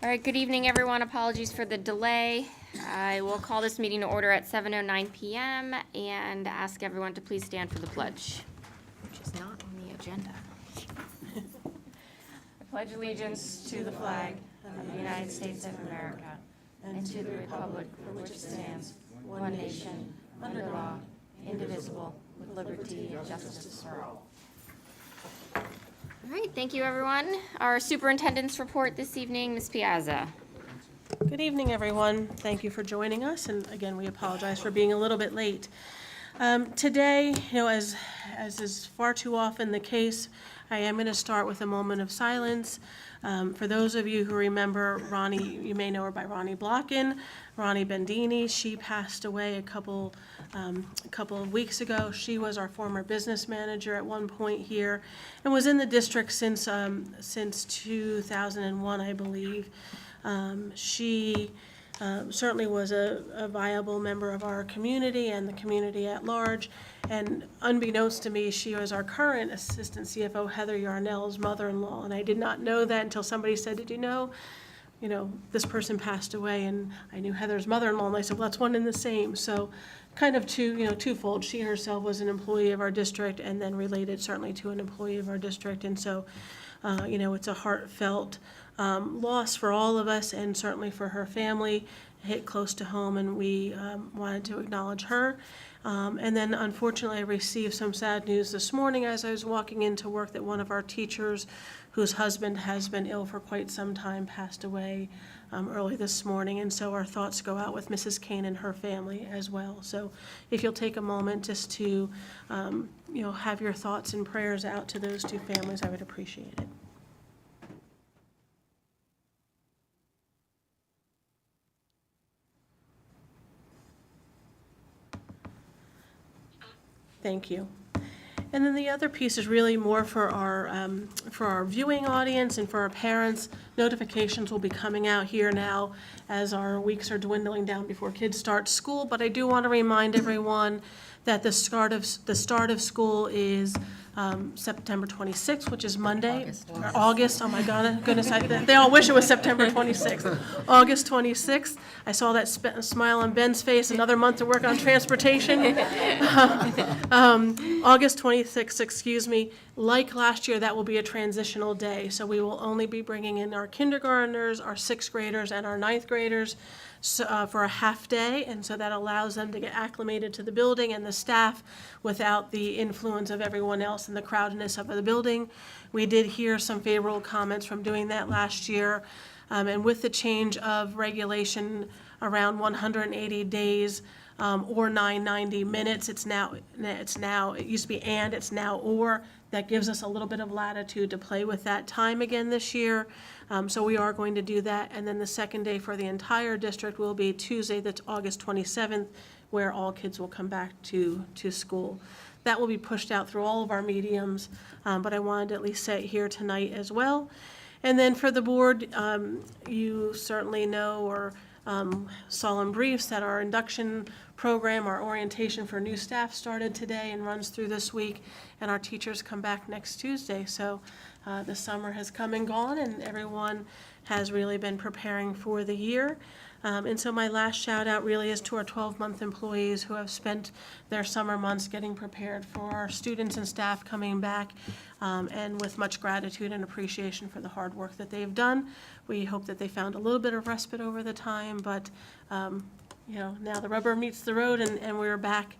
All right, good evening, everyone. Apologies for the delay. I will call this meeting to order at 7:09 p.m. and ask everyone to please stand for the pledge, which is not on the agenda. I pledge allegiance to the flag of the United States of America and to the republic for which it stands, one nation, under God, indivisible, with liberty and justice for all. All right, thank you, everyone. Our superintendent's report this evening, Ms. Piazza. Good evening, everyone. Thank you for joining us, and again, we apologize for being a little bit late. Today, as is far too often the case, I am going to start with a moment of silence. For those of you who remember Ronnie, you may know her by Ronnie Blocken, Ronnie Bendini. She passed away a couple of weeks ago. She was our former business manager at one point here, and was in the district since 2001, I believe. She certainly was a viable member of our community and the community at large. And unbeknownst to me, she was our current assistant CFO, Heather Yarnell's mother-in-law. And I did not know that until somebody said, "Did you know, this person passed away?" And I knew Heather's mother-in-law, and I said, "Well, that's one and the same." So kind of twofold. She herself was an employee of our district and then related certainly to an employee of our district. And so, it's a heartfelt loss for all of us and certainly for her family. It hit close to home, and we wanted to acknowledge her. And then unfortunately, I received some sad news this morning as I was walking into work that one of our teachers, whose husband has been ill for quite some time, passed away early this morning. And so our thoughts go out with Mrs. Kane and her family as well. So if you'll take a moment just to, have your thoughts and prayers out to those two families, I would appreciate it. Thank you. And then the other piece is really more for our viewing audience and for our parents. Notifications will be coming out here now as our weeks are dwindling down before kids start school. But I do want to remind everyone that the start of school is September 26th, which is Monday. August. Oh my goodness, they all wish it was September 26th. August 26th. I saw that smile on Ben's face, another month to work on transportation. August 26th, like last year, that will be a transitional day. So we will only be bringing in our kindergartners, our sixth graders, and our ninth graders for a half day, and so that allows them to get acclimated to the building and the staff without the influence of everyone else and the crowdedness of the building. We did hear some favorable comments from doing that last year, and with the change of regulation around 180 days or 990 minutes, it used to be and, it's now or. That gives us a little bit of latitude to play with that time again this year. So we are going to do that. And then the second day for the entire district will be Tuesday, that's August 27th, where all kids will come back to school. That will be pushed out through all of our mediums, but I wanted to at least say it here tonight as well. And then for the board, you certainly know or saw in briefs that our induction program, our orientation for new staff started today and runs through this week, and our teachers come back next Tuesday. So the summer has come and gone, and everyone has really been preparing for the year. And so my last shout out really is to our 12-month employees who have spent their summer months getting prepared for our students and staff coming back, and with much gratitude and appreciation for the hard work that they've done. We hope that they found a little bit of respite over the time, but now the rubber meets the road, and we're back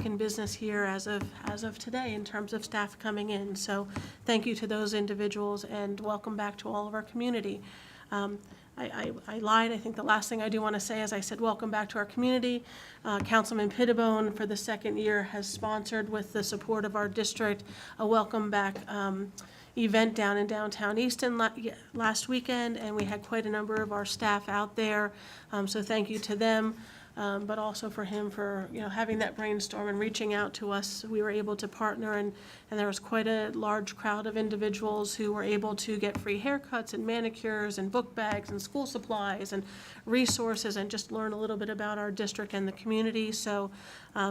in business here as of today in terms of staff coming in. So thank you to those individuals, and welcome back to all of our community. I lied. I think the last thing I do want to say is I said welcome back to our community. Councilman Pittibone, for the second year, has sponsored, with the support of our district, a welcome back event down in downtown Easton last weekend, and we had quite a number of our staff out there. So thank you to them. But also for him for having that brainstorm and reaching out to us. We were able to partner, and there was quite a large crowd of individuals who were able to get free haircuts and manicures and book bags and school supplies and resources, and just learn a little bit about our district and the community. So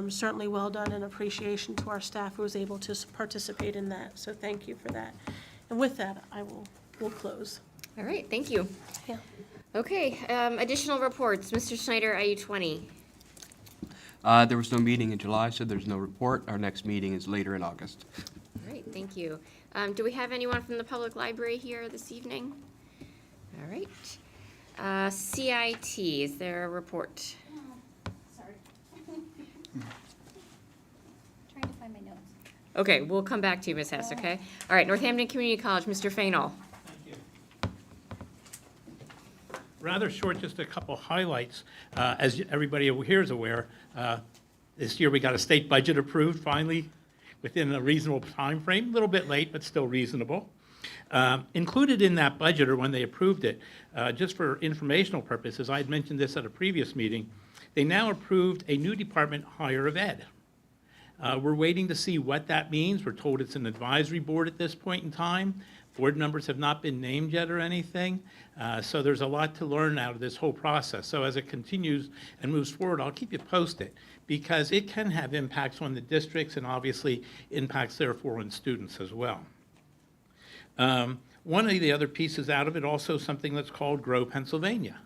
certainly well done, and appreciation to our staff who was able to participate in that. So thank you for that. And with that, we'll close. All right, thank you. Yeah. Okay, additional reports. Mr. Schneider, IU 20. There was no meeting in July, so there's no report. Our next meeting is later in August. All right, thank you. Do we have anyone from the public library here this evening? All right. CIT, is there a report? Sorry. Trying to find my notes. Okay, we'll come back to you, Ms. Hess, okay? All right, Northampton Community College, Mr. Fainall. Thank you. Rather short, just a couple highlights. As everybody here is aware, this year we got a state budget approved finally within a reasonable time frame. A little bit late, but still reasonable. Included in that budget, or when they approved it, just for informational purposes, I had mentioned this at a previous meeting, they now approved a new department, Higher of Ed. We're waiting to see what that means. We're told it's an advisory board at this point in time. Board members have not been named yet or anything. So there's a lot to learn out of this whole process. So as it continues and moves forward, I'll keep you posted, because it can have impacts on the districts and obviously impacts therefore on students as well. One of the other pieces out of it, also something that's called Grow Pennsylvania.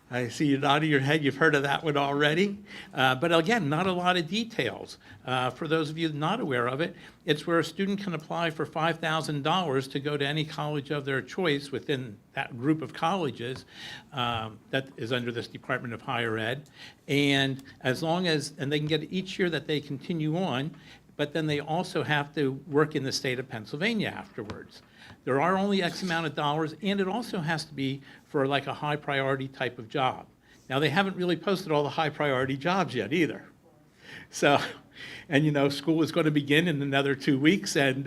I see you nodding your head. You've heard of that one already. But again, not a lot of details. For those of you not aware of it, it's where a student can apply for $5,000 to go to any college of their choice within that group of colleges that is under this Department of Higher Ed. And as long as, and they can get it each year that they continue on, but then they also have to work in the state of Pennsylvania afterwards. There are only X amount of dollars, and it also has to be for like a high priority type of job. Now, they haven't really posted all the high priority jobs yet either. So, and you know, school is going to begin in another 2 weeks, and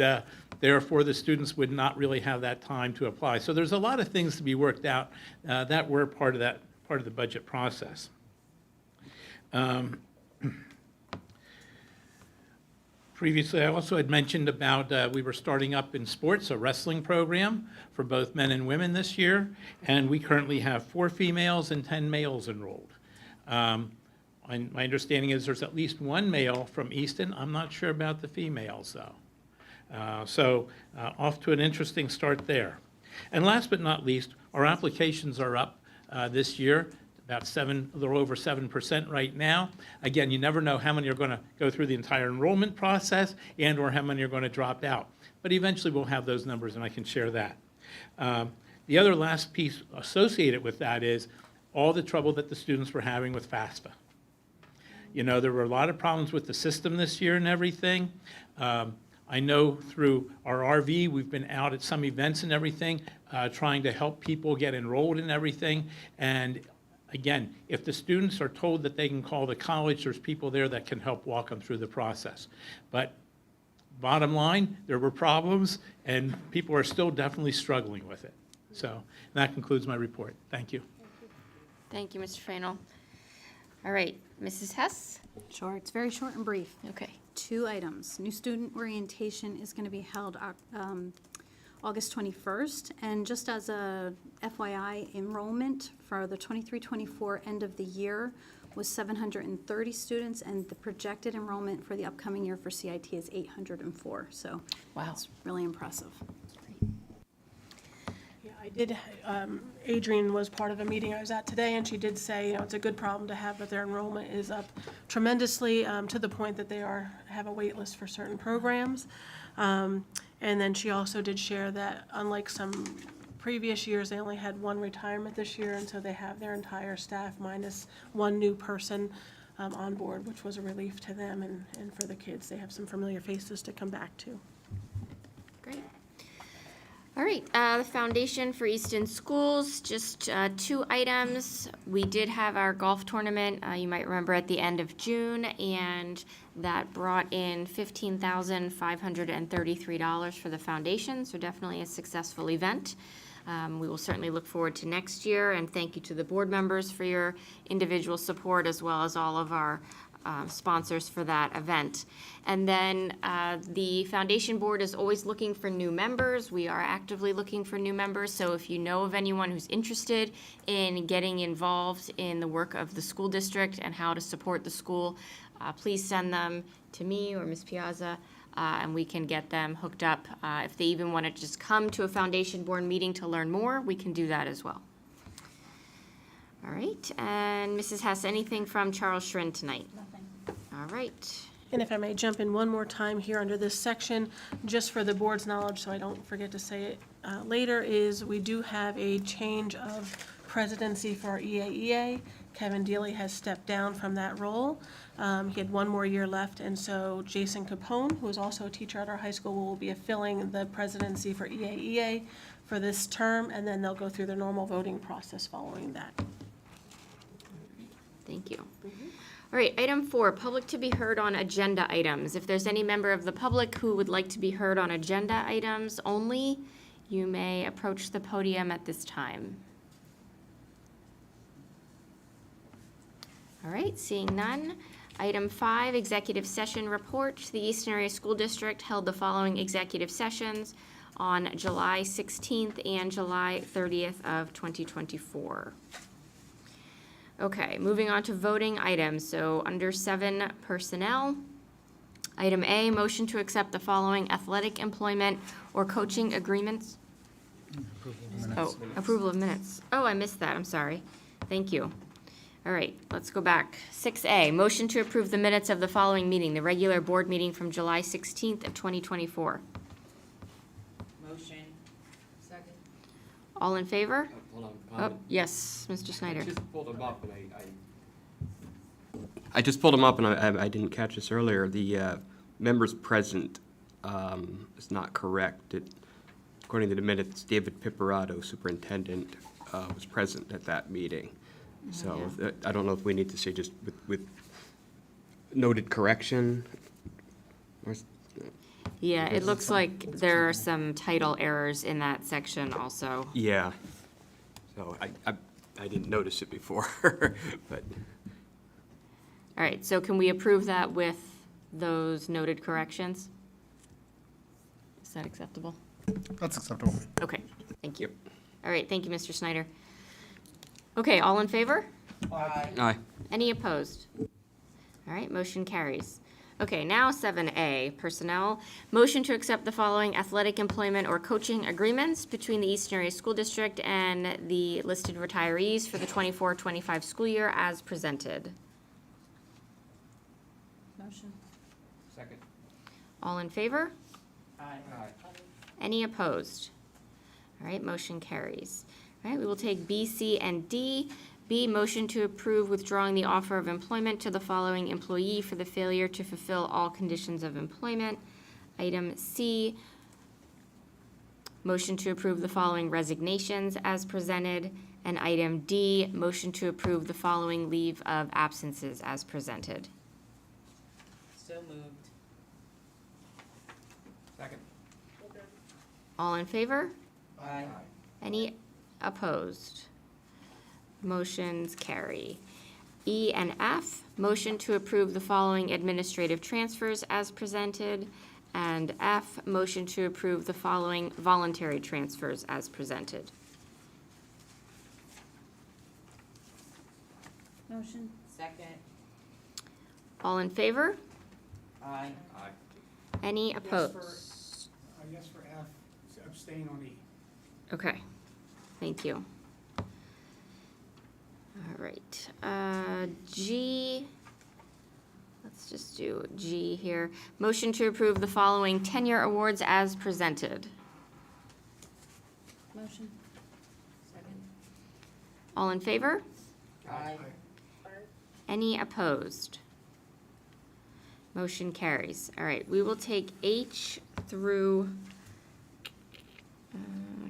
therefore the students would not really have that time to apply. So there's a lot of things to be worked out that were part of the budget process. Previously, I also had mentioned about we were starting up in sports a wrestling program for both men and women this year, and we currently have 4 females and 10 males enrolled. My understanding is there's at least 1 male from Easton. I'm not sure about the females, though. So off to an interesting start there. And last but not least, our applications are up this year. About a little over 7% right now. Again, you never know how many are going to go through the entire enrollment process and or how many are going to drop out. But eventually we'll have those numbers and I can share that. The other last piece associated with that is all the trouble that the students were having with FAFSA. You know, there were a lot of problems with the system this year and everything. I know through our RV, we've been out at some events and everything, trying to help people get enrolled and everything. And again, if the students are told that they can call the college, there's people there that can help walk them through the process. But bottom line, there were problems, and people are still definitely struggling with it. So that concludes my report. Thank you. Thank you, Mr. Fainall. All right, Mrs. Hess? Sure, it's very short and brief. Okay. 2 items. New student orientation is going to be held August 21st. And just as a FYI, enrollment for the 23-24 end of the year was 730 students, and the projected enrollment for the upcoming year for CIT is 804. So Wow. it's really impressive. Yeah, I did, Adrienne was part of a meeting I was at today, and she did say, you know, it's a good problem to have, but their enrollment is up tremendously, to the point that they have a wait list for certain programs. And then she also did share that unlike some previous years, they only had 1 retirement this year, and so they have their entire staff minus 1 new person on board, which was a relief to them and for the kids. They have some familiar faces to come back to. Great. All right, the Foundation for Easton Schools, just 2 items. We did have our golf tournament, you might remember, at the end of June, and that brought in $15,533 for the foundation, so definitely a successful event. We will certainly look forward to next year, and thank you to the board members for your individual support, as well as all of our sponsors for that event. And then the foundation board is always looking for new members. We are actively looking for new members, so if you know of anyone who's interested in getting involved in the work of the school district and how to support the school, please send them to me or Ms. Piazza. and we can get them hooked up. If they even want to just come to a foundation board meeting to learn more, we can do that as well. All right, and Mrs. Hess, anything from Charles Schrin tonight? Nothing. All right. And if I may jump in one more time here under this section, just for the board's knowledge, so I don't forget to say it later, is we do have a change of presidency for our EAEA. Kevin Dealey has stepped down from that role. He had one more year left, and so Jason Capone, who is also a teacher at our high school, will be filling the presidency for EAEA for this term, and then they'll go through the normal voting process following that. Thank you. All right, item 4, public to be heard on agenda items. If there's any member of the public who would like to be heard on agenda items only, you may approach the podium at this time. All right, seeing none. Item 5, executive session report. The Easton Area School District held the following executive sessions on July 16th and July 30th of 2024. Okay, moving on to voting items. So under 7, personnel. Item A, motion to accept the following athletic employment or coaching agreements. Oh, approval of minutes. Oh, I missed that, I'm sorry. Thank you. All right, let's go back. 6A, motion to approve the minutes of the following meeting, the regular board meeting from July 16th of 2024. Motion. Second. All in favor? Hold on. Oh, yes, Mr. Snyder. I just pulled them up and I just pulled them up and I didn't catch this earlier. The members present is not correct. According to the minutes, David Piparato, superintendent, was present at that meeting. So I don't know if we need to say just with noted correction. Yeah, it looks like there are some title errors in that section also. Yeah. So I didn't notice it before, but. All right, so can we approve that with those noted corrections? Is that acceptable? That's acceptable. Okay, thank you. All right, thank you, Mr. Snyder. Okay, all in favor? Aye. Any opposed? All right, motion carries. Okay, now 7A, personnel. Motion to accept the following athletic employment or coaching agreements between the Easton Area School District and the listed retirees for the 24-25 school year as presented. Motion. Second. All in favor? Aye. Any opposed? All right, motion carries. All right, we will take B, C, and D. B, motion to approve withdrawing the offer of employment to the following employee for the failure to fulfill all conditions of employment. Item C, motion to approve the following resignations as presented. And item D, motion to approve the following leave of absences as presented. So moved. Second. All in favor? Aye. Any opposed? Motions carry. E and F, motion to approve the following administrative transfers as presented. And F, motion to approve the following voluntary transfers as presented. Motion. Second. All in favor? Aye. Aye. Any Yes opposed? Yes for F, abstain on E. Okay, thank you. All right, G, let's just do G here. Motion to approve the following tenure awards as presented. Motion. Second. All in favor? Aye. Any opposed? Motion carries. All right, we will take H through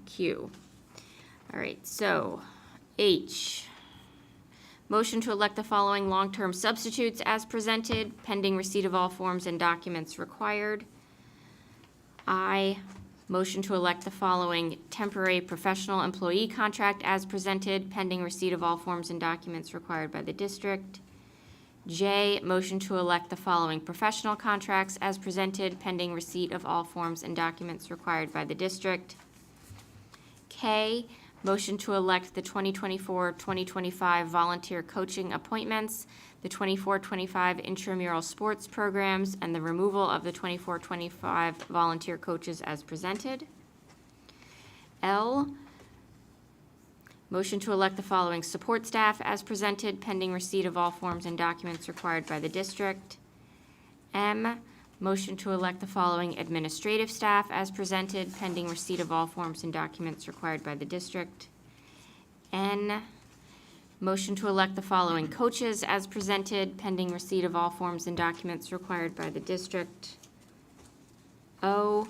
Q. All right, so H. Motion to elect the following long-term substitutes as presented, pending receipt of all forms and documents required. I. Motion to elect the following temporary professional employee contract as presented, pending receipt of all forms and documents required by the district. J, motion to elect the following professional contracts as presented, pending receipt of all forms and documents required by the district. K, motion to elect the 2024-2025 volunteer coaching appointments. the 24-25 intramural sports programs, and the removal of the 24-25 volunteer coaches as presented. L, motion to elect the following support staff as presented, pending receipt of all forms and documents required by the district. M, motion to elect the following administrative staff as presented, pending receipt of all forms and documents required by the district. N, motion to elect the following coaches as presented, pending receipt of all forms and documents required by the district. O,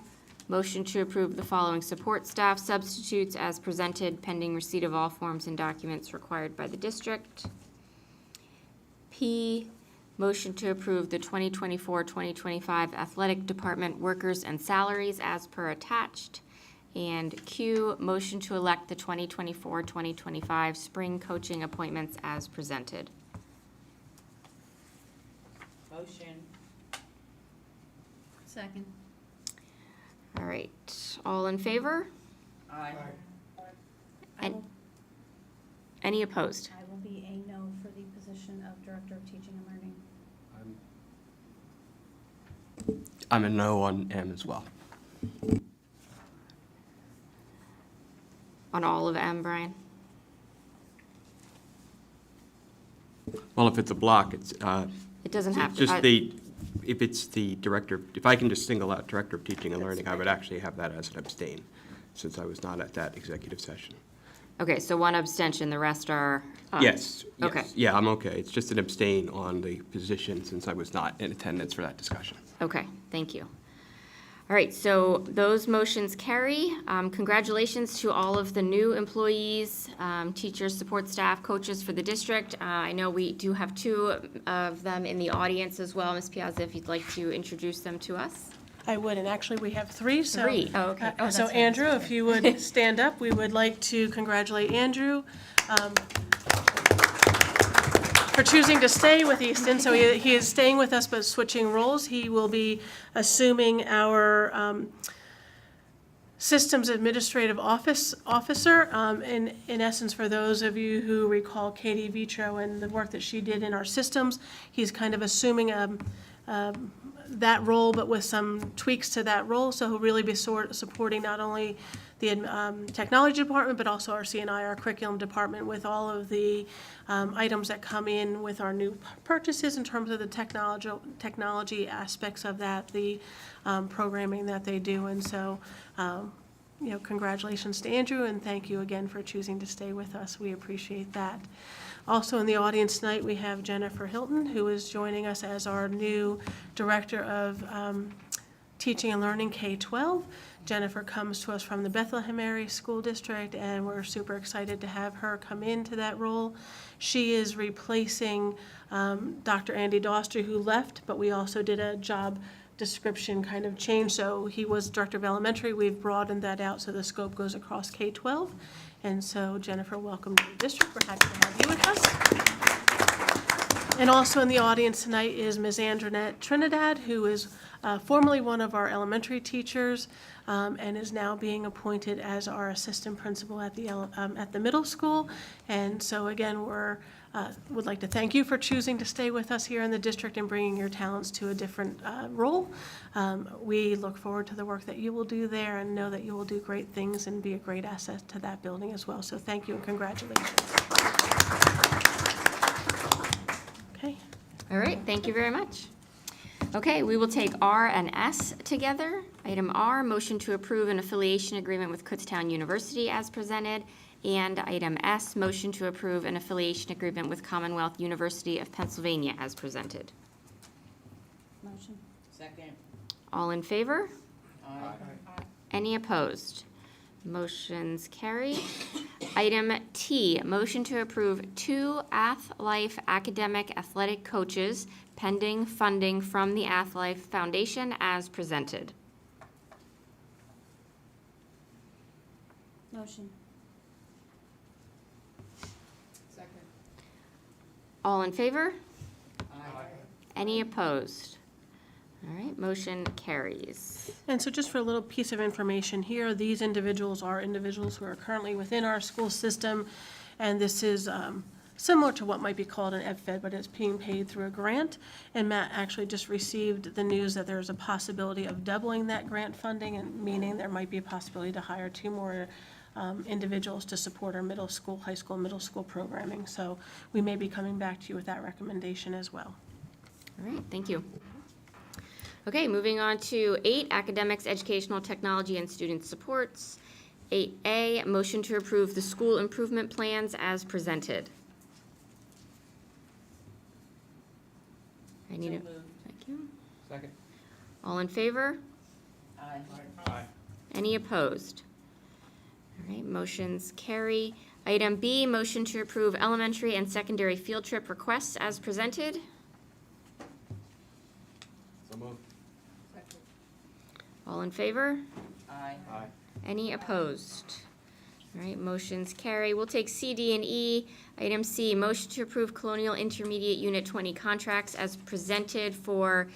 motion to approve the following support staff substitutes as presented, pending receipt of all forms and documents required by the district. P, motion to approve the 2024-2025 athletic department workers and salaries as per attached. And Q, motion to elect the 2024-2025 spring coaching appointments as presented. Motion. Second. All right, all in favor? Aye. And any opposed? I will be a no for the position of Director of Teaching and Learning. I'm a no on M as well. On all of M, Brian? Well, if it's a block, it's It doesn't have to. just the, if it's the director, if I can just single out Director of Teaching and Learning, I would actually have that as an abstain, since I was not at that executive session. Okay, so one abstention, the rest are? Yes. yes. Okay. Yeah, I'm okay. It's just an abstain on the position, since I was not in attendance for that discussion. Okay, thank you. All right, so those motions carry. Congratulations to all of the new employees, teachers, support staff, coaches for the district. I know we do have two of them in the audience as well. Ms. Piazza, if you'd like to introduce them to us. I would, and actually, we have three, so. Three. Oh, okay. Oh, So that's Andrew, if you would stand up, we would like to congratulate Andrew for choosing to stay with Easton. So he is staying with us, but switching roles. He will be assuming our Systems Administrative Officer. In essence, for those of you who recall Katie Vitro and the work that she did in our systems, he's kind of assuming that role, but with some tweaks to that role. So he'll really be supporting not only the technology department, but also our CNI, our curriculum department, with all of the items that come in with our new purchases in terms of the technology aspects of that, the programming that they do. And so, congratulations to Andrew, and thank you again for choosing to stay with us. We appreciate that. Also in the audience tonight, we have Jennifer Hilton, who is joining us as our new Director of Teaching and Learning K-12. Jennifer comes to us from the Bethlehem Area School District, and we're super excited to have her come into that role. She is replacing Dr. Andy Doster, who left, but we also did a job description kind of change. So he was Director of Elementary. We've broadened that out so the scope goes across K-12. And so, Jennifer, welcome to the district. We're happy to have you with us. And also in the audience tonight is Ms. Andronette Trinidad, who is formerly one of our elementary teachers and is now being appointed as our assistant principal at the middle school. And so again, would like to thank you for choosing to stay with us here in the district and bringing your talents to a different role. We look forward to the work that you will do there and know that you will do great things and be a great asset to that building as well. So thank you and congratulations. Okay. All right, thank you very much. Okay, we will take R and S together. Item R, motion to approve an affiliation agreement with Kutztown University as presented. And item S, motion to approve an affiliation agreement with Commonwealth University of Pennsylvania as presented. Motion. Second. All in favor? Aye. Any opposed? Motion's carried. Item T, motion to approve 2 AthLife academic athletic coaches pending funding from the AthLife Foundation as presented. Motion. Second. All in favor? Aye. Any opposed? All right, motion carries. And so just for a little piece of information here, these individuals are individuals who are currently within our school system, and this is similar to what might be called an EdFed, but it's being paid through a grant. And Matt actually just received the news that there's a possibility of doubling that grant funding, and meaning there might be a possibility to hire 2 more individuals to support our middle school, high school, middle school programming. So we may be coming back to you with that recommendation as well. All right, thank you. Okay, moving on to 8, academics, educational technology, and student supports. 8A, motion to approve the school improvement plans as presented. I need a, So moved. thank you. Second. All in favor? Aye. Aye. Any opposed? All right, motions carry. Item B, motion to approve elementary and secondary field trip requests as presented. So moved. Second. All in favor? Aye. Aye. Any opposed? All right, motions carry. We'll take C, D, and E. Item C, motion to approve Colonial Intermediate Unit 20 contracts as presented for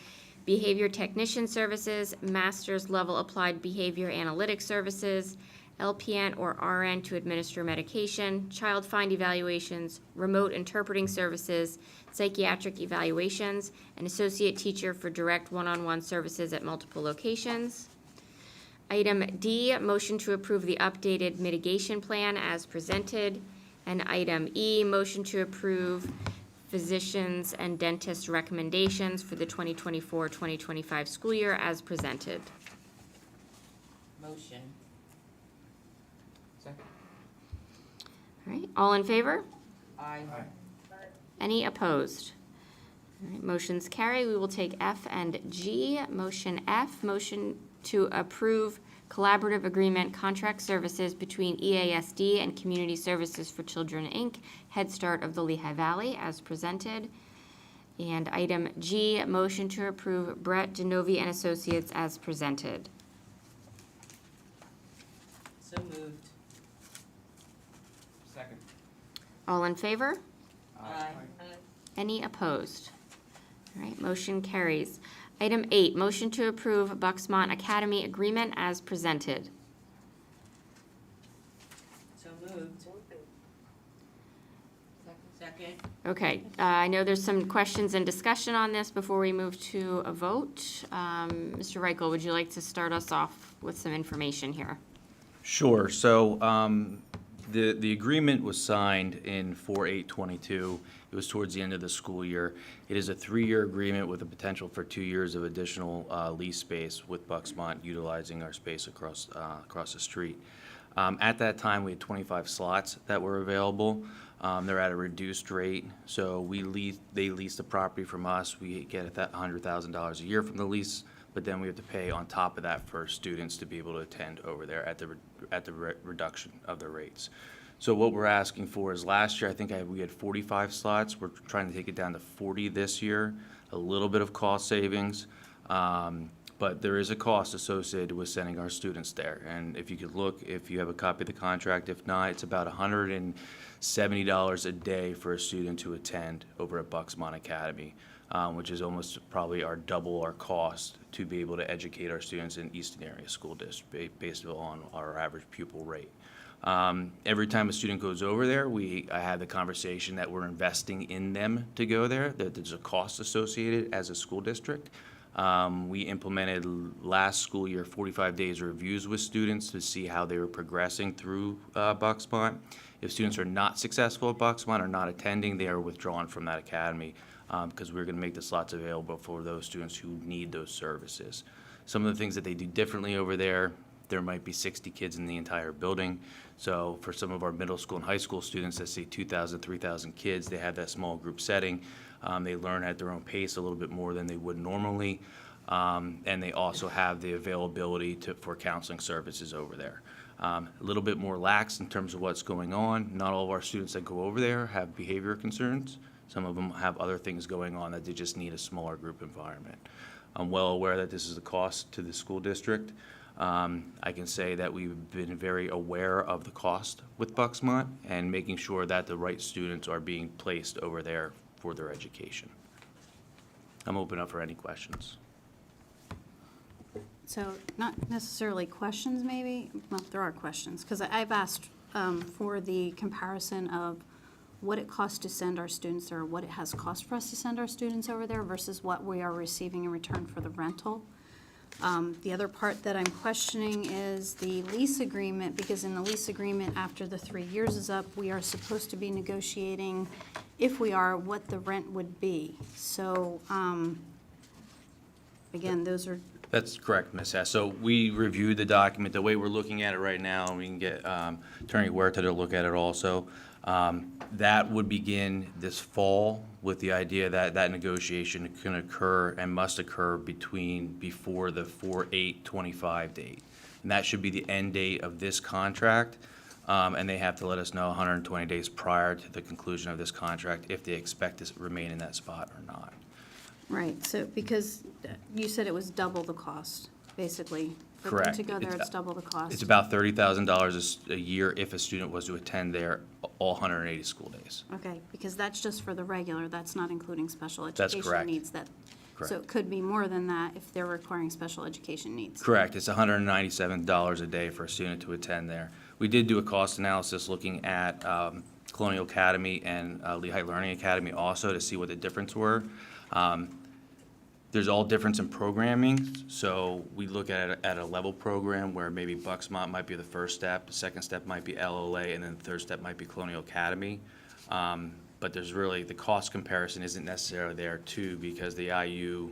behavior technician services, master's level applied behavior analytics services, LPN or RN to administer medication, child find evaluations, remote interpreting services, psychiatric evaluations, and associate teacher for direct one-on-one services at multiple locations. Item D, motion to approve the updated mitigation plan as presented. And item E, motion to approve physicians and dentists' recommendations for the 2024-2025 school year as presented. Motion. Second. All right, all in favor? Aye. Any opposed? All right, motions carry. We will take F and G. Motion F, motion to approve collaborative agreement contract services between EASD and Community Services for Children, Inc., Head Start of the Lehigh Valley, as presented. And item G, motion to approve Brett Denovi and Associates as presented. So moved. Second. All in favor? Aye. Any opposed? All right, motion carries. Item 8, motion to approve Bucksmont Academy agreement as presented. So moved. Second. Okay, I know there's some questions and discussion on this before we move to a vote. Mr. Reichel, would you like to start us off with some information here? Sure. So the agreement was signed in 4/8/22. It was towards the end of the school year. It is a 3-year agreement with a potential for 2 years of additional lease space with Bucksmont utilizing our space across the street. At that time, we had 25 slots that were available. They're at a reduced rate, so they lease the property from us. We get $100,000 a year from the lease, but then we have to pay on top of that for students to be able to attend over there at the reduction of the rates. So what we're asking for is, last year, I think we had 45 slots. We're trying to take it down to 40 this year, a little bit of cost savings. But there is a cost associated with sending our students there. And if you could look, if you have a copy of the contract, if not, it's about $170 a day for a student to attend over at Bucksmont Academy, which is almost probably double our cost to be able to educate our students in Easton Area School District based on our average pupil rate. Every time a student goes over there, I have the conversation that we're investing in them to go there, that there's a cost associated as a school district. We implemented last school year 45 days reviews with students to see how they were progressing through Bucksmont. If students are not successful at Bucksmont or not attending, they are withdrawn from that academy because we're going to make the slots available for those students who need those services. Some of the things that they do differently over there might be 60 kids in the entire building. So for some of our middle school and high school students that see 2,000, 3,000 kids, they have that small group setting. They learn at their own pace a little bit more than they would normally. And they also have the availability for counseling services over there. A little bit more lax in terms of what's going on. Not all of our students that go over there have behavior concerns. Some of them have other things going on that they just need a smaller group environment. I'm well aware that this is a cost to the school district. I can say that we've been very aware of the cost with Bucksmont and making sure that the right students are being placed over there for their education. I'm open up for any questions. So not necessarily questions, maybe, well, there are questions, because I've asked for the comparison of what it costs to send our students, or what it has cost for us to send our students over there versus what we are receiving in return for the rental. The other part that I'm questioning is the lease agreement, because in the lease agreement, after the 3 years is up, we are supposed to be negotiating, if we are, what the rent would be. So, again, those are, That's correct, Ms. Hess. So we reviewed the document. The way we're looking at it right now, and we can get Attorney Huerta to look at it also. That would begin this fall with the idea that that negotiation can occur and must occur before the 4/8/25 date. And that should be the end date of this contract. And they have to let us know 120 days prior to the conclusion of this contract if they expect to remain in that spot or not. right, so, because you said it was double the cost, basically. For them Correct. to go there, It's- it's double the cost. It's about $30,000 a year if a student was to attend there all 180 school days. Okay, because that's just for the regular, that's not including special That's education correct. needs that. So Correct. it could be more than that if they're requiring special education needs. Correct, it's $197 a day for a student to attend there. We did do a cost analysis looking at Colonial Academy and Lehigh Learning Academy also to see what the difference were. There's all difference in programming, so we look at a level program where maybe Bucksmont might be the first step, the second step might be LLA, and then the third step might be Colonial Academy. But there's really, the cost comparison isn't necessarily there too, because the IU,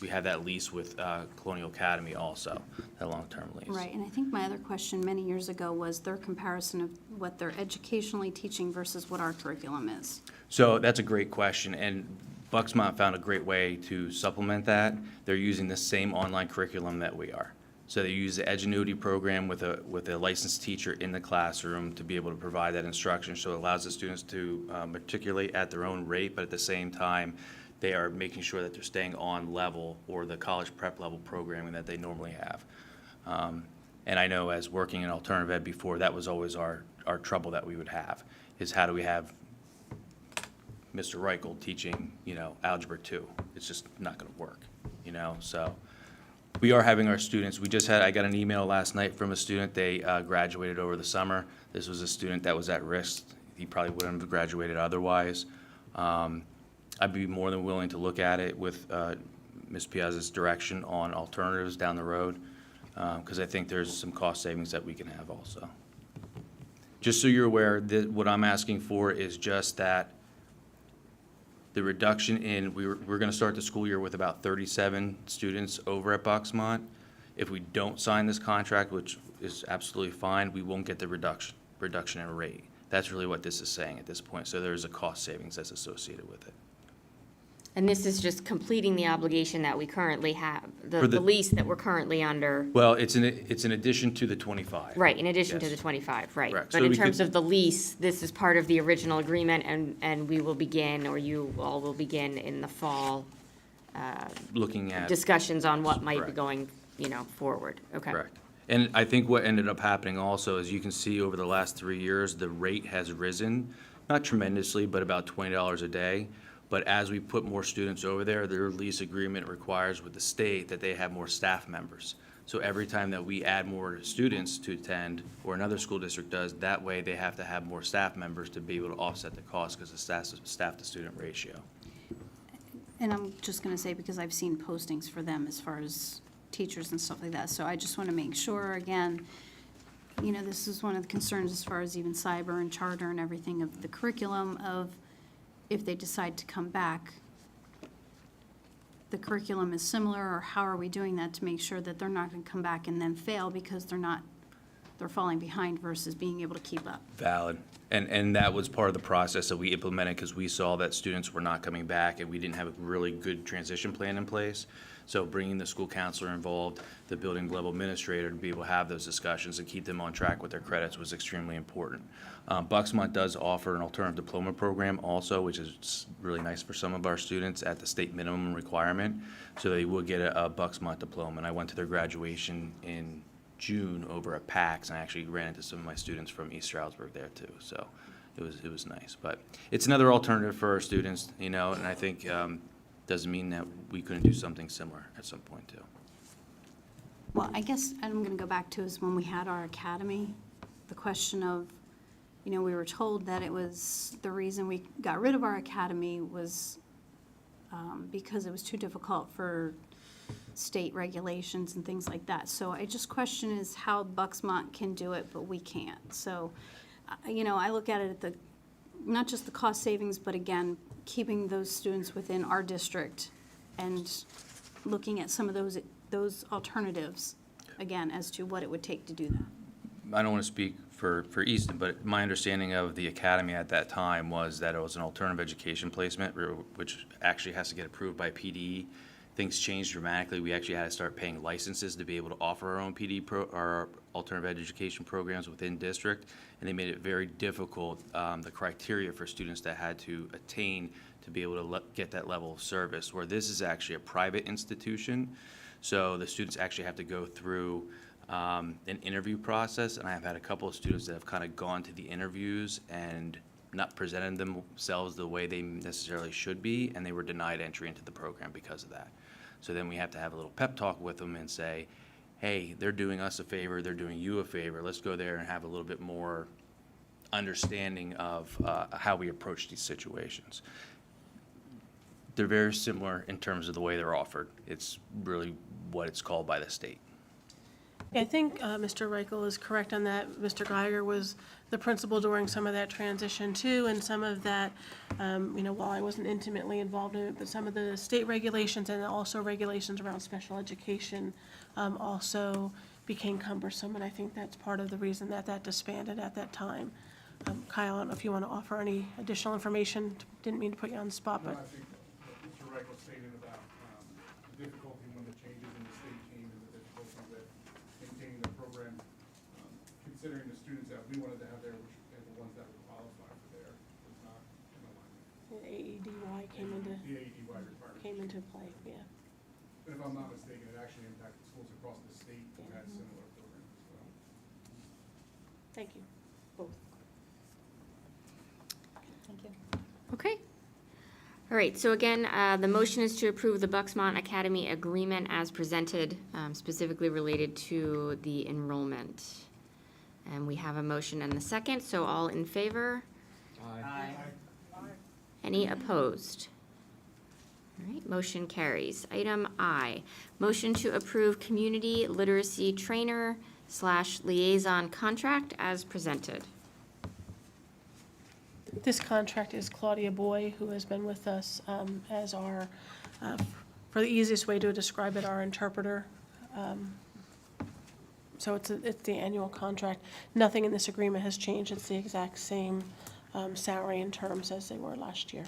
we have that lease with Colonial Academy also, that long-term lease. Right, and I think my other question many years ago was their comparison of what they're educationally teaching versus what our curriculum is. So that's a great question, and Bucksmont found a great way to supplement that. They're using the same online curriculum that we are. So they use the Edgenuity program with a licensed teacher in the classroom to be able to provide that instruction. So it allows the students to matriculate at their own rate, but at the same time, they are making sure that they're staying on level or the college prep level programming that they normally have. And I know as working in alternative ed before, that was always our trouble that we would have, is how do we have Mr. Reichel teaching, Algebra 2. It's just not going to work, so we are having our students, I got an email last night from a student, they graduated over the summer. This was a student that was at risk. He probably wouldn't have graduated otherwise. I'd be more than willing to look at it with Ms. Piazza's direction on alternatives down the road, because I think there's some cost savings that we can have also. Just so you're aware, what I'm asking for is just that the reduction in, we're going to start the school year with about 37 students over at Bucksmont. If we don't sign this contract, which is absolutely fine, we won't get the reduction in rate. That's really what this is saying at this point. So there's a cost savings that's associated with it. And this is just completing the obligation that we currently have, the For the- lease that we're currently under. Well, it's in addition to the 25. Right, in addition to Yes. the 25, right. Correct. But So in we terms could- of the lease, this is part of the original agreement, and we will begin, or you all will begin in the fall, Looking at. discussions on what might be Correct. going, forward. Okay. Correct. And I think what ended up happening also, as you can see over the last 3 years, the rate has risen, not tremendously, but about $20 a day. But as we put more students over there, their lease agreement requires with the state that they have more staff members. So every time that we add more students to attend, or another school district does, that way they have to have more staff members to be able to offset the cost because of staff-to-student ratio. And I'm just gonna say, because I've seen postings for them as far as teachers and stuff like that, so I just wanna make sure, again, this is one of the concerns as far as even cyber and charter and everything of the curriculum of, if they decide to come back, the curriculum is similar, or how are we doing that to make sure that they're not gonna come back and then fail because they're falling behind versus being able to keep up? Valid. And that was part of the process that we implemented because we saw that students were not coming back and we didn't have a really good transition plan in place. So bringing the school counselor involved, the building level administrator to be able to have those discussions and keep them on track with their credits was extremely important. Bucksmont does offer an alternative diploma program also, which is really nice for some of our students at the state minimum requirement. So they will get a Bucksmont diploma. And I went to their graduation in June over at PAX, and I actually ran into some of my students from East Stroudsburg there too. So it was nice. But it's another alternative for our students, and I think doesn't mean that we couldn't do something similar at some point too. Well, I guess I'm gonna go back to is when we had our academy, the question of, we were told that it was, the reason we got rid of our academy was because it was too difficult for state regulations and things like that. So I just question is how Bucksmont can do it, but we can't. So, I look at it at the, not just the cost savings, but again, keeping those students within our district and looking at some of those alternatives, again, as to what it would take to do that. I don't want to speak for Easton, but my understanding of the academy at that time was that it was an alternative education placement, which actually has to get approved by PDE. Things changed dramatically. We actually had to start paying licenses to be able to offer our own our alternative education programs within district, and they made it very difficult, the criteria for students that had to attain to be able to get that level of service, where this is actually a private institution. So the students actually have to go through an interview process, and I've had a couple of students that have kind of gone to the interviews and not presented themselves the way they necessarily should be, and they were denied entry into the program because of that. So then we have to have a little pep talk with them and say, hey, they're doing us a favor, they're doing you a favor, let's go there and have a little bit more understanding of how we approach these situations. They're very similar in terms of the way they're offered. It's really what it's called by the state. I think Mr. Reichel is correct on that. Mr. Geiger was the principal during some of that transition too, and some of that, while I wasn't intimately involved in it, but some of the state regulations and also regulations around special education also became cumbersome, and I think that's part of the reason that disbanded at that time. Kyle, I don't know if you want to offer any additional information. Didn't mean to put you on the spot, No, but. I think what Mr. Reichel stated about the difficulty when the changes in the state came and the difficulty with maintaining the program, considering the students that we wanted to have there, which are the ones that would qualify for there, was not in alignment. AEDY came The AEDY requirement. into play, yeah. But if I'm not mistaken, it actually impacted schools across the state who had similar programs as well. Thank you, both. Thank you. Okay. All right, so again, the motion is to approve the Bucksmont Academy agreement as presented, specifically related to the enrollment. And we have a motion and a second, so all in favor? Aye. Any opposed? All right, motion carries. Item I, motion to approve community literacy trainer / liaison contract as presented. This contract is Claudia Boy, who has been with us as our, for the easiest way to describe it, our interpreter. So it's the annual contract. Nothing in this agreement has changed. It's the exact same salary and terms as they were last year.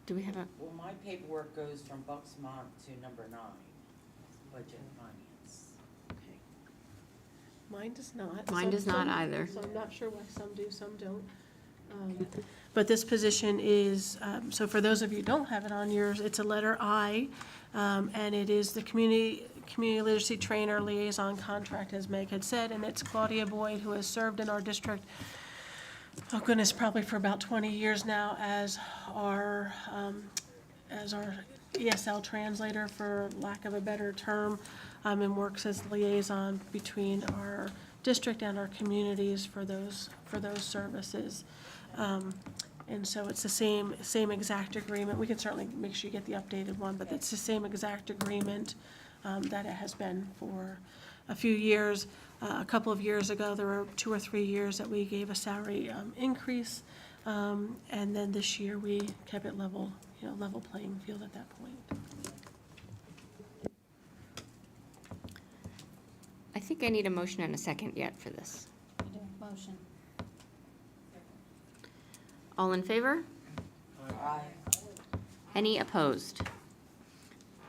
Do we have a, Well, my paperwork goes from Bucksmont to number 9, budget and finance. Okay. Mine does not. Mine Some- does not some- either. So I'm not sure why some do, some don't. But this position is, so for those of you who don't have it on yours, it's a letter I, and it is the community literacy trainer liaison contract, as Meg had said, and it's Claudia Boyd, who has served in our district, oh goodness, probably for about 20 years now as our ESL translator, for lack of a better term, and works as liaison between our district and our communities for those services. And so it's the same exact agreement. We can certainly make sure you get the updated one, but it's the same exact agreement that it has been for a few years. A couple of years ago, there were 2 or 3 years that we gave a salary increase, and then this year we kept it level playing field at that point. I think I need a motion and a second yet for this. Motion. All in favor? Aye. Any opposed?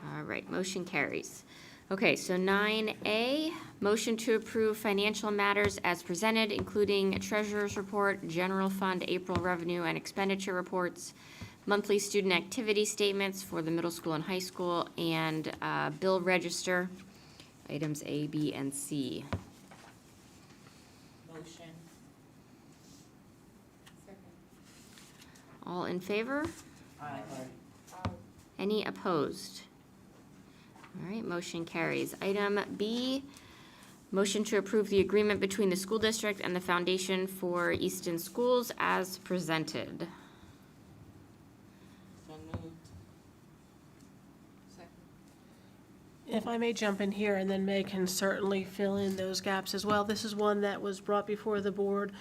All right, motion carries. Okay, so 9A, motion to approve financial matters as presented, including treasurer's report, general fund April revenue and expenditure reports, monthly student activity statements for the middle school and high school, and bill register, items A, B, and C. Motion. All in favor? Aye. Any opposed? All right, motion carries. Item B, Motion to approve the agreement between the school district and the Foundation for Easton Schools as presented. So moved. If I may jump in here, and then May can certainly fill in those gaps as well. This is one that was brought before the board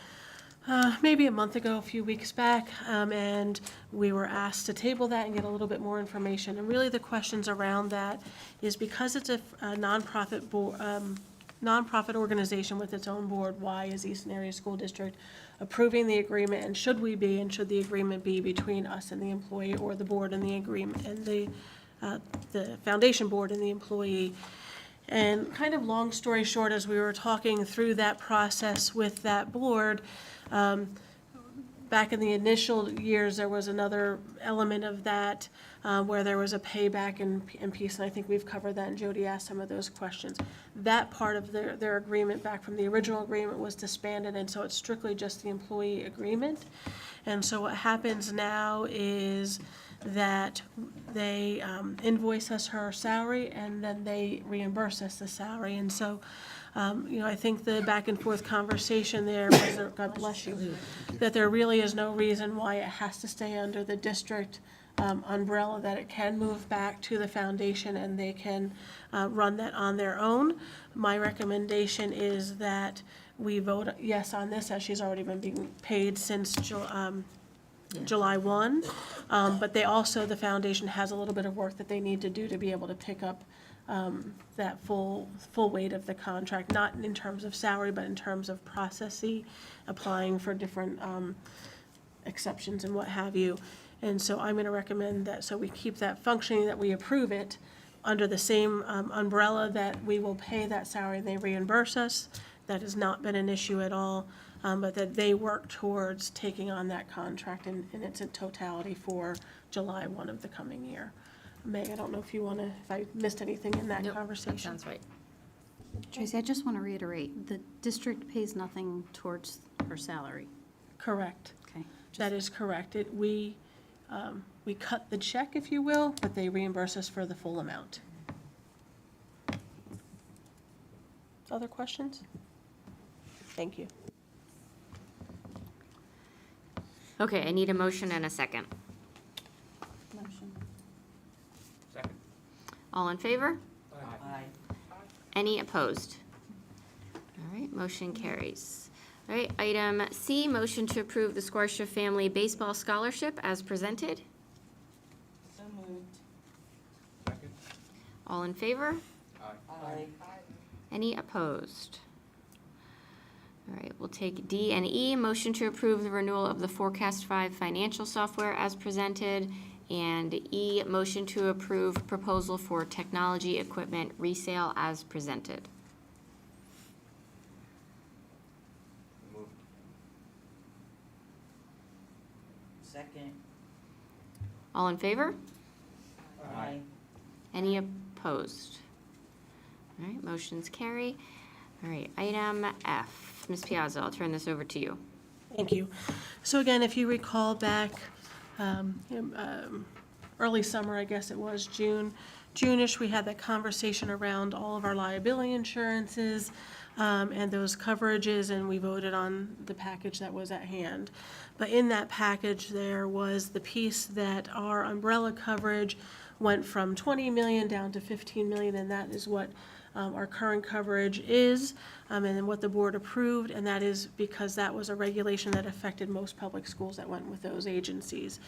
maybe a month ago, a few weeks back, and we were asked to table that and get a little bit more information. And really the questions around that is because it's a nonprofit organization with its own board, why is Easton Area School District approving the agreement, and should we be, and should the agreement be between us and the employee, or the board and the agreement, and the foundation board and the employee? And kind of long story short, as we were talking through that process with that board, back in the initial years, there was another element of that where there was a payback and piece, and I think we've covered that, and Jody asked some of those questions. That part of their agreement back from the original agreement was disbanded, and so it's strictly just the employee agreement. And so what happens now is that they invoice us her salary, and then they reimburse us the salary. And so, I think the back and forth conversation there was, God bless you, that there really is no reason why it has to stay under the district umbrella, that it can move back to the foundation and they can run that on their own. My recommendation is that we vote yes on this, as she's already been being paid since July 1, but the foundation has a little bit of work that they need to do to be able to pick up that full weight of the contract, not in terms of salary, but in terms of processing, applying for different exceptions and what have you. And so I'm going to recommend that, so we keep that functioning, that we approve it under the same umbrella, that we will pay that salary and they reimburse us. That has not been an issue at all. But that they work towards taking on that contract in its totality for July 1 of the coming year. May, I don't know if I missed anything in that Nope, conversation. that sounds right. Tracy, I just want to reiterate, the district pays nothing towards her salary. Correct. Okay. That is correct. We cut the check, if you will, but they reimburse us for the full amount. Other questions? Thank you. Okay, I need a motion and a second. Motion. Second. All in favor? Aye. Any opposed? All right, motion carries. All right, item C, motion to approve the Squarcia Family Baseball Scholarship as presented. So moved. Second. All in favor? Aye. Any opposed? All right, we'll take D and E, motion to approve the renewal of the Forecast 5 financial software as presented, and E, motion to approve proposal for technology equipment resale as presented. Second. All in favor? Aye. Any opposed? All right, motions carry. All right, item F. Ms. Piazza, I'll turn this over to you. Thank you. So again, if you recall back, early summer, I guess it was, June-ish, we had that conversation around all of our liability insurances and those coverages, and we voted on the package that was at hand. But in that package, there was the piece that our umbrella coverage went from 20 million down to 15 million, and that is what our current coverage is, and then what the board approved, and that is because that was a regulation that affected most public schools that went with those agencies.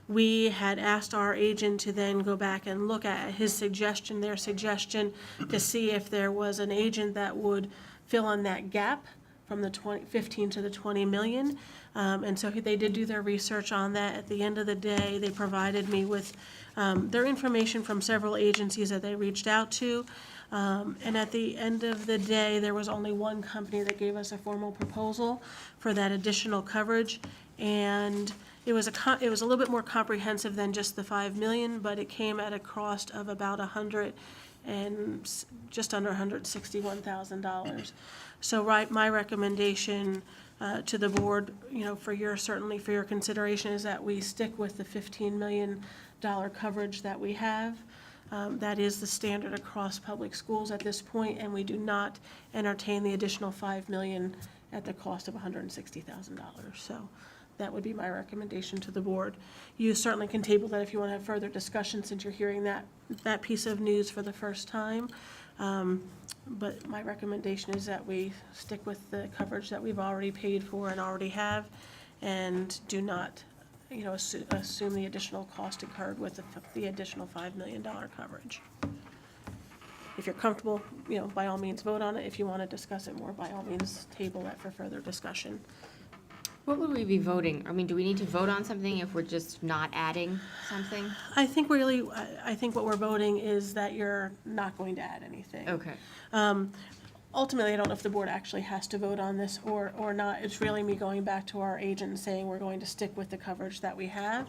We had asked our agent to then go back and look at their suggestion, to see if there was an agent that would fill in that gap from the 15 to the 20 million. And so they did do their research on that. At the end of the day, they provided me with their information from several agencies that they reached out to. And at the end of the day, there was only one company that gave us a formal proposal for that additional coverage. And it was a little bit more comprehensive than just the 5 million, but it came at a cost of about just under $161,000. So my recommendation to the board, certainly for your consideration, is that we stick with the $15 million coverage that we have. That is the standard across public schools at this point, and we do not entertain the additional $5 million at the cost of $160,000. So that would be my recommendation to the board. You certainly can table that if you want to have further discussion, since you're hearing that piece of news for the first time. But my recommendation is that we stick with the coverage that we've already paid for and already have, and do not, assume the additional cost incurred with the additional $5 million coverage. If you're comfortable, by all means, vote on it. If you want to discuss it more, by all means, table that for further discussion. What would we be voting? I mean, do we need to vote on something if we're just not adding something? I think what we're voting is that you're not going to add anything. Okay. Ultimately, I don't know if the board actually has to vote on this or not. It's really me going back to our agent and saying we're going to stick with the coverage that we have.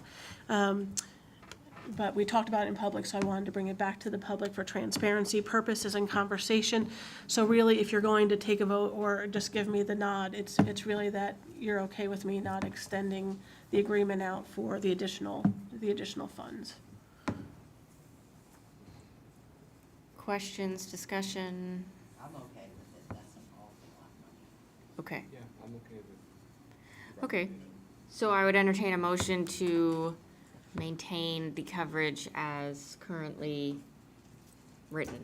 But we talked about it in public, so I wanted to bring it back to the public for transparency purposes and conversation. So really, if you're going to take a vote or just give me the nod, it's really that you're okay with me not extending the agreement out for the additional funds. Questions, discussion? I'm okay with it, that's an awful lot of money. Okay. Yeah, I'm okay with. Okay. So I would entertain a motion to maintain the coverage as currently written.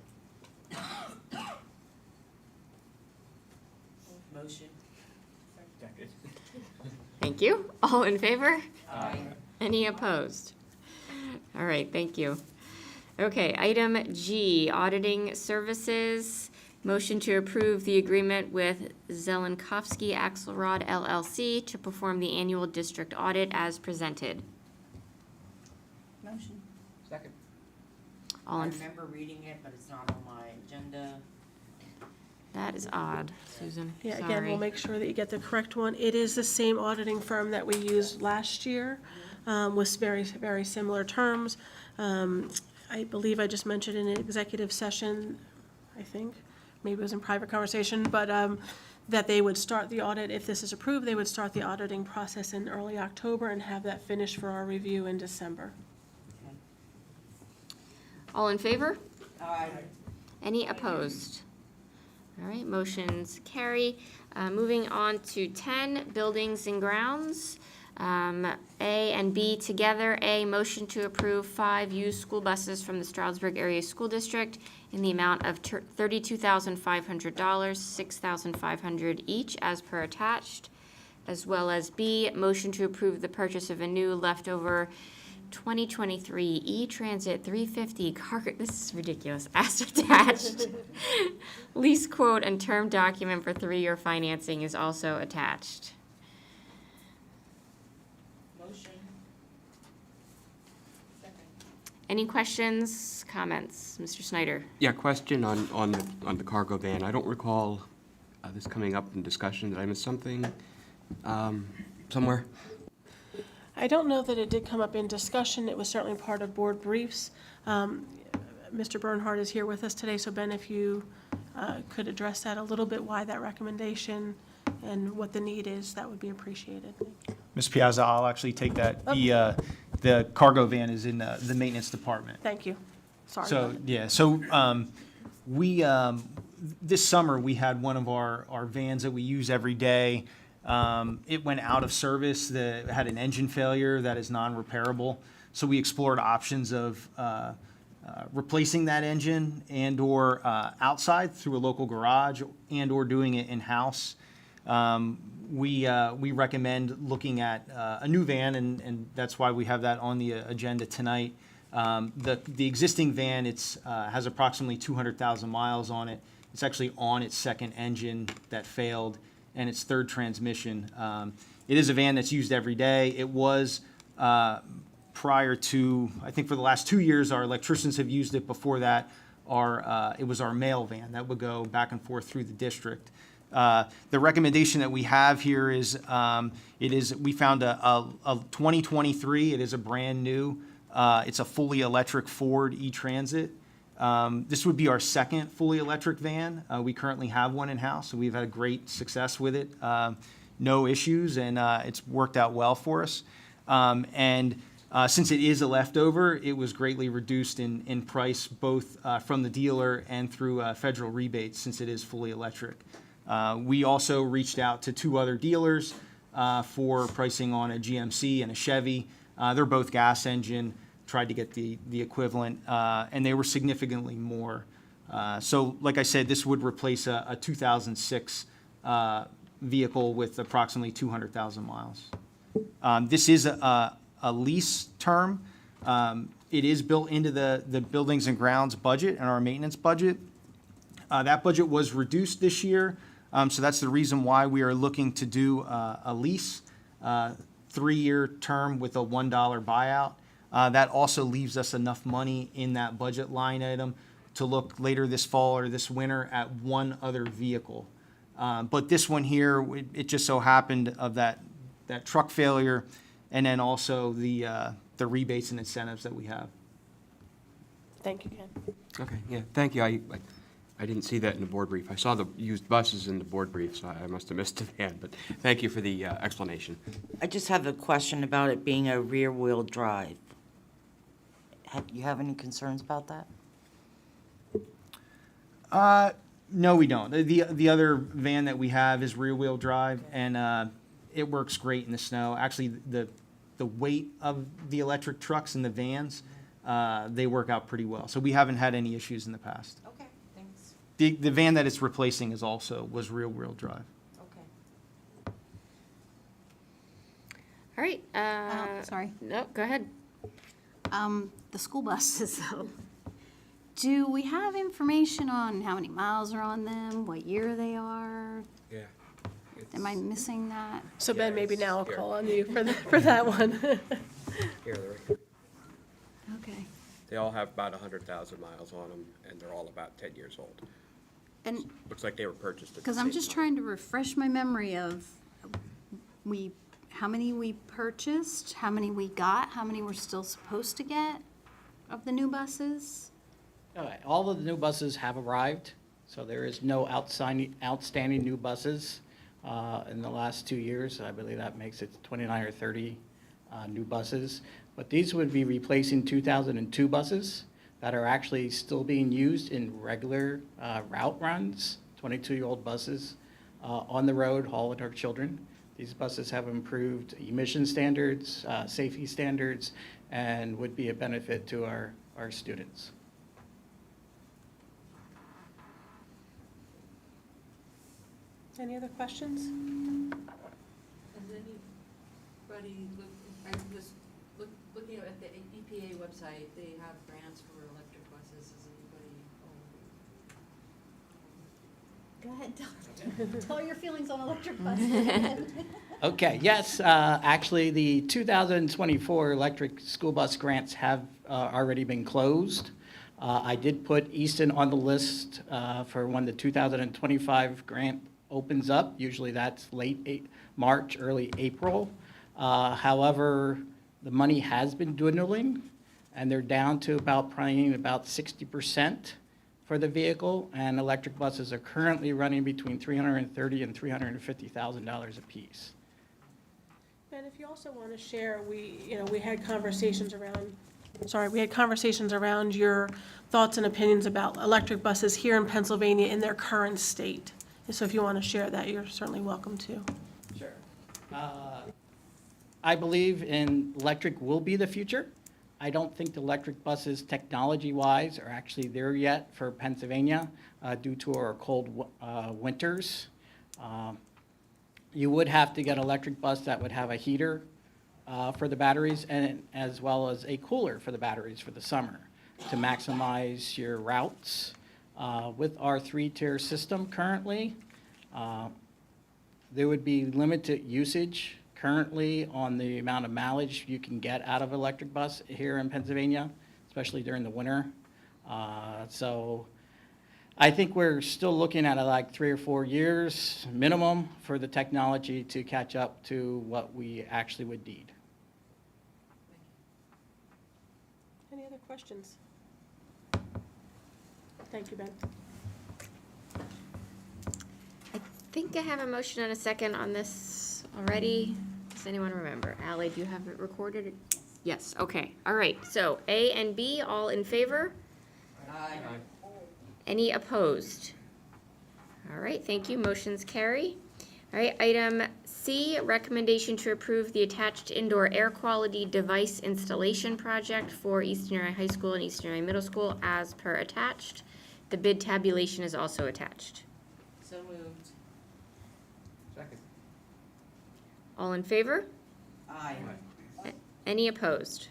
Motion? Thank you. All in favor? Aye. Any opposed? All right, thank you. Okay, item G, auditing services. Motion to approve the agreement with Zelenkowski Axelrod LLC to perform the annual district audit as presented. Motion. Second. All I in, remember reading it, but it's not on my agenda. that is odd, Susan. Yeah, again, Sorry. we'll make sure that you get the correct one. It is the same auditing firm that we used last year, with very, very similar terms. I believe I just mentioned in an executive session, I think, maybe it was in private conversation, but that they would start the audit, if this is approved, they would start the auditing process in early October and have that finished for our review in December. Okay. All in favor? Aye. Any opposed? All right, motions carry. Moving on to 10, buildings and grounds. A and B together. A, motion to approve 5 used school buses from the Stroudsburg Area School District in the amount of $32,500, $6,500 each as per attached. As well as B, motion to approve the purchase of a new leftover 2023 E-Transit 350 cargo, this is ridiculous, as attached. Lease quote and term document for 3-year financing is also attached. Motion. Second. Any questions, comments? Mr. Snyder? Yeah, question on the cargo van. I don't recall this coming up in discussion. Did I miss something somewhere? I don't know that it did come up in discussion. It was certainly part of board briefs. Mr. Bernhardt is here with us today, so Ben, if you could address that a little bit, why that recommendation and what the need is, that would be appreciated. Ms. Piazza, I'll actually take that. The cargo van is in the maintenance department. Thank you. Sorry. So, about it. yeah, so we, this summer, we had one of our vans that we use every day. It went out of service, it had an engine failure that is non-repairable. So we explored options of replacing that engine and/or outside through a local garage and/or doing it in-house. We recommend looking at a new van, and that's why we have that on the agenda tonight. The existing van, has approximately 200,000 miles on it. It's actually on its second engine that failed, and its third transmission. It is a van that's used every day. It was prior to, I think for the last 2 years, our electricians have used it. Before that, it was our mail van that would go back and forth through the district. The recommendation that we have here is, we found a 2023, it is a brand new, it's a fully electric Ford E-Transit. This would be our second fully electric van. We currently have one in-house, so we've had great success with it. No issues, and it's worked out well for us. And Since it is a leftover, it was greatly reduced in price, both from the dealer and through federal rebates, since it is fully electric. We also reached out to 2 other dealers for pricing on a GMC and a Chevy. They're both gas engine, tried to get the equivalent, and they were significantly more. So like I said, this would replace a 2006 vehicle with approximately 200,000 miles. This is a lease term. It is built into the buildings and grounds budget and our maintenance budget. That budget was reduced this year, so that's the reason why we are looking to do a lease, 3-year term with a $1 buyout. That also leaves us enough money in that budget line item to look later this fall or this winter at one other vehicle. But this one here, it just so happened of that truck failure, and then also the rebates and incentives that we have. Thank you, Ken. Okay, yeah, thank you. I didn't see that in the board brief. I saw the used buses in the board brief, so I must have missed it then, but thank you for the explanation. I just have a question about it being a rear-wheel drive. You have any concerns about that? No, we don't. The other van that we have is rear-wheel drive, and it works great in the snow. Actually, the weight of the electric trucks and the vans, they work out pretty well. So we haven't had any issues in the past. Okay, thanks. The van that it's replacing was rear-wheel drive. Okay. All right. Sorry. No, go ahead. The school buses, though. Do we have information on how many miles are on them, what year they are? Yeah. Am I missing that? So Ben, maybe now I'll call on you for that one. Okay. They all have about 100,000 miles on them, and they're all about 10 years old. And, Looks like they were purchased at the because same I'm just time. trying to refresh my memory of how many we purchased, how many we got, how many we're still supposed to get of the new buses? All of the new buses have arrived, so there is no outstanding new buses in the last 2 years. I believe that makes it 29 or 30 new buses. But these would be replacing 2002 buses that are actually still being used in regular route runs, 22-year-old buses on the road hauling our children. These buses have improved emission standards, safety standards, and would be a benefit to our students. Any other questions? Has anybody, I was looking at the EPA website, they have grants for electric buses. Has anybody? Go ahead, tell your feelings on electric buses. Okay, yes, actually, the 2024 electric school bus grants have already been closed. I did put Easton on the list for when the 2025 grant opens up. Usually that's late March, early April. However, the money has been dwindling, and they're down to paying about 60% for the vehicle, and electric buses are currently running between $330,000 and $350,000 apiece. Ben, if you also want to share, we had conversations around your thoughts and opinions about electric buses here in Pennsylvania in their current state. And so if you want to share that, you're certainly welcome to. Sure. I believe electric will be the future. I don't think the electric buses, technology-wise, are actually there yet for Pennsylvania due to our cold winters. You would have to get an electric bus that would have a heater for the batteries, and as well as a cooler for the batteries for the summer to maximize your routes. With our 3-tier system currently, there would be limited usage currently on the amount of mileage you can get out of electric bus here in Pennsylvania, especially during the winter. So I think we're still looking at like 3 or 4 years minimum for the technology to catch up to what we actually would need. Any other questions? Thank you, Ben. I think I have a motion and a second on this already. Does anyone remember? Ally, do you have it recorded? Yes, okay, all right. So A and B, all in favor? Aye. Any opposed? All right, thank you, motions carry. All right, item C, recommendation to approve the attached indoor air quality device installation project for Easton Area High School and Easton Area Middle School as per attached. The bid tabulation is also attached. So moved. Second. All in favor? Aye. Any opposed?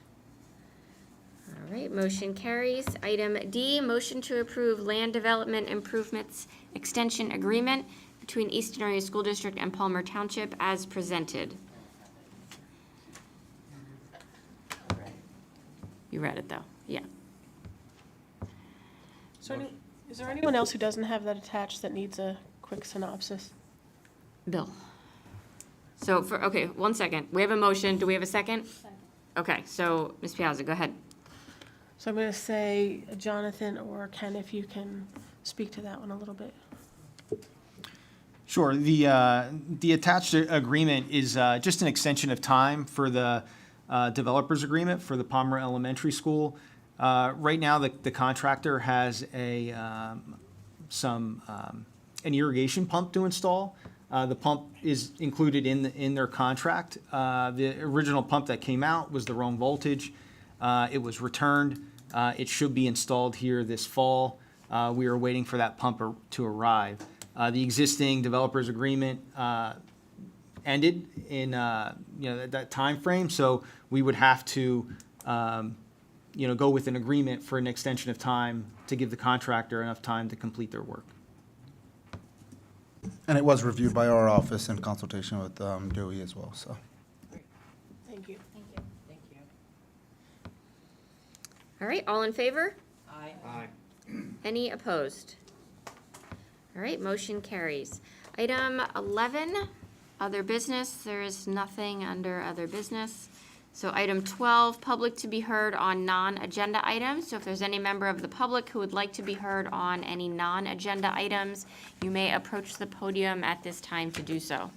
All right, motion carries. Item D, motion to approve land development improvements extension agreement between Easton Area School District and Palmer Township as presented. You read it, though, yeah. Is there anyone else who doesn't have that attached that needs a quick synopsis? Bill. So okay, 1 second. We have a motion. Do we have a second? Okay, so Ms. Piazza, go ahead. So I'm going to say Jonathan or Ken, if you can speak to that one a little bit. Sure. The attached agreement is just an extension of time for the developers agreement for the Palmer Elementary School. Right now, the contractor has an irrigation pump to install. The pump is included in their contract. The original pump that came out was the wrong voltage. It was returned. It should be installed here this fall. We are waiting for that pump to arrive. The existing developers agreement ended in that time frame, so we would have to go with an agreement for an extension of time to give the contractor enough time to complete their work. And it was reviewed by our office in consultation with Dewey as well, so. Thank you. Thank you. All right, all in favor? Aye. Any opposed? All right, motion carries. Item 11, other business. There is nothing under other business. So item 12, public to be heard on non-agenda items. So if there's any member of the public who would like to be heard on any non-agenda items, you may approach the podium at this time to do so.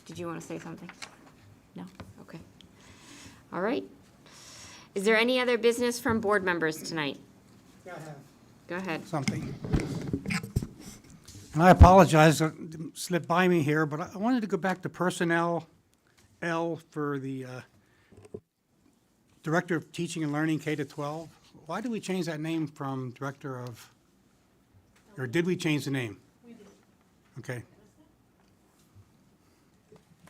Did you want to say something? No? Okay. All right. Is there any other business from board members tonight? Yeah, I have Go ahead. something. And I apologize, it slipped by me here, but I wanted to go back to Personnel L for the Director of Teaching and Learning K-12. Why did we change that name from Director of, or did we change the name? We did. Okay.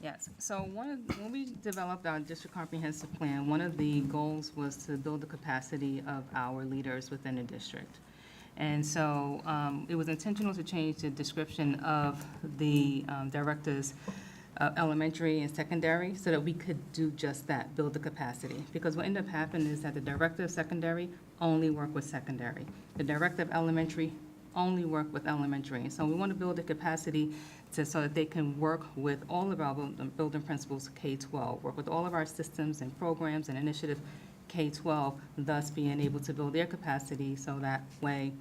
Yes, so when we developed our district comprehensive plan, one of the goals was to build the capacity of our leaders within the district. And so it was intentional to change the description of the directors of elementary and secondary so that we could do just that, build the capacity. Because what ended up happening is that the director of secondary only work with secondary. The director of elementary only work with elementary. And so we want to build the capacity so that they can work with all of our building principals K-12, work with all of our systems and programs and initiative K-12, thus being able to build their capacity so that way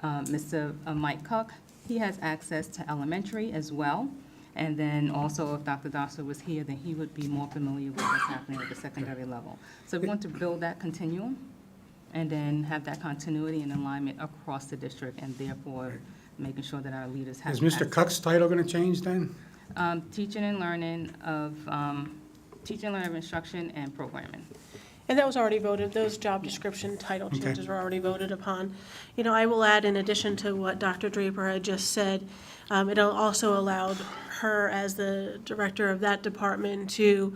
Mr. Mike Cook, he has access to elementary as well. And then also if Dr. Dosser was here, then he would be more familiar with what's happening at the secondary level. So we want to build that continuum and then have that continuity and alignment across the district and therefore making sure that our leaders have. Is Mr. Cook's title going to change then? Teaching and learning of instruction and programming. And that was already voted, those job description title Okay. changes were already voted upon. I will add, in addition to what Dr. Draper had just said, it also allowed her, as the director of that department, to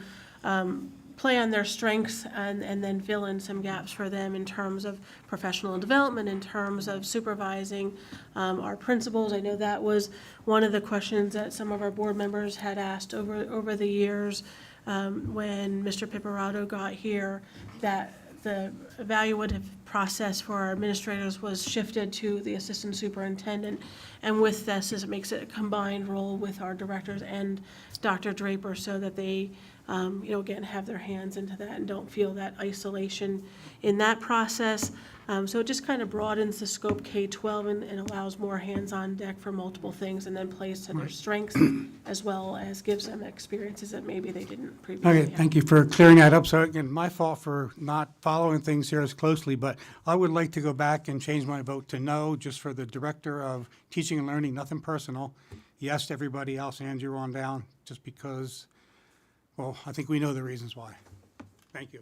play on their strengths and then fill in some gaps for them in terms of professional development, in terms of supervising our principals. I know that was one of the questions that some of our board members had asked over the years when Mr. Pipperato got here, that the evaluative process for our administrators was shifted to the assistant superintendent. And with this, it makes it a combined role with our directors and Dr. Draper so that they again, have their hands into that and don't feel that isolation in that process. So it just kind of broadens the scope K-12 and allows more hands on deck for multiple things and then plays to their strengths as well as gives them experiences that maybe they didn't previously Okay, have. thank you for clearing that up. So again, my fault for not following things here as closely, but I would like to go back and change my vote to no, just for the Director of Teaching and Learning, nothing personal. Yes to everybody else, Andrew on down, just because, well, I think we know the reasons why. Thank you.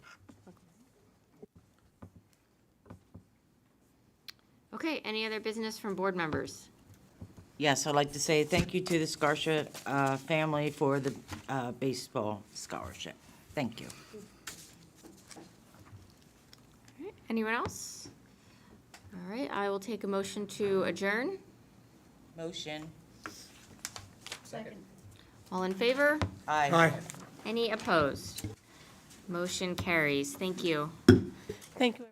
Okay, any other business from board members? Yes, I'd like to say thank you to the Scarsha family for the baseball scholarship. Thank you. All right, anyone else? All right, I will take a motion to adjourn. Motion. All in favor? Aye. Aye. Any opposed? Motion carries. Thank you. Thank you.